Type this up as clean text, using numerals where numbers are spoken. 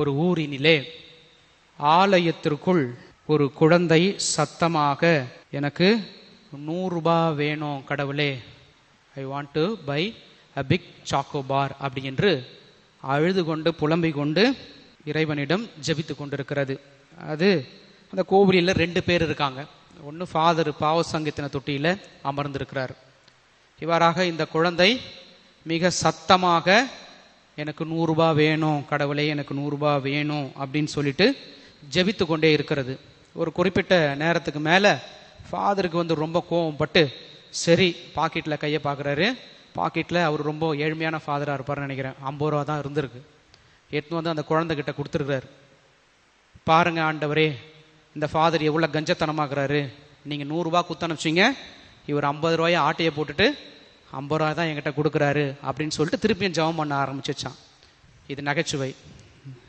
ஒரு ஊரினிலே ஆலயத்திற்குள் ஒரு குழந்தை சத்தமாக, எனக்கு 100 ரூபாய் வேணும் கடவுளே, I want to buy a big chocobar அப்படி என்று அழுது கொண்டு புலம்பிக் கொண்டு இறைவனிடம் ஜெபித்து கொண்டிருக்கிறது. அது அந்த கோவிலில் 2 பேர் இருக்காங்க. ஒன்று ஃபாதர் பாவ சங்கத்தின தொட்டியில் அமர்ந்திருக்கிறார். இவ்வாறாக இந்த குழந்தை மிக சத்தமாக, எனக்கு 100 ரூபாய் வேணும் கடவுளே, எனக்கு 100 ரூபாய் வேணும் அப்படின்னு சொல்லிட்டு ஜெபித்து கொண்டே இருக்கிறது. ஒரு குறிப்பிட்ட நேரத்துக்கு மேலே ஃபாதருக்கு ரொம்ப கோவப்பட்டு, சரி பாக்கெட்டில் கையை பார்க்குறாரு. பாக்கெட்டில் அவர் ரொம்ப ஏழ்மையான ஃபாதராக இருப்பார்னு நினைக்கிறேன். 50 ரூபா தான் இருந்திருக்கு. எடுத்துன்னு அந்த குழந்தைகிட்ட கொடுத்துருக்கிறார். பாருங்க ஆண்டவரே, இந்த ஃபாதர் எவ்வளோ கஞ்சத்தனமாக்குறாரு. நீங்கள் 100 ரூபா குத்து அனுப்பிச்சிங்க, இவர் 50 ரூபாயை ஆட்டையை போட்டுட்டு 50 ரூபாய் தான் என்கிட்ட கொடுக்குறாரு அப்படின்னு சொல்லிட்டு திருப்பியும் ஜெபம் பண்ண ஆரம்பிச்சிச்சான். இது நகைச்சுவை.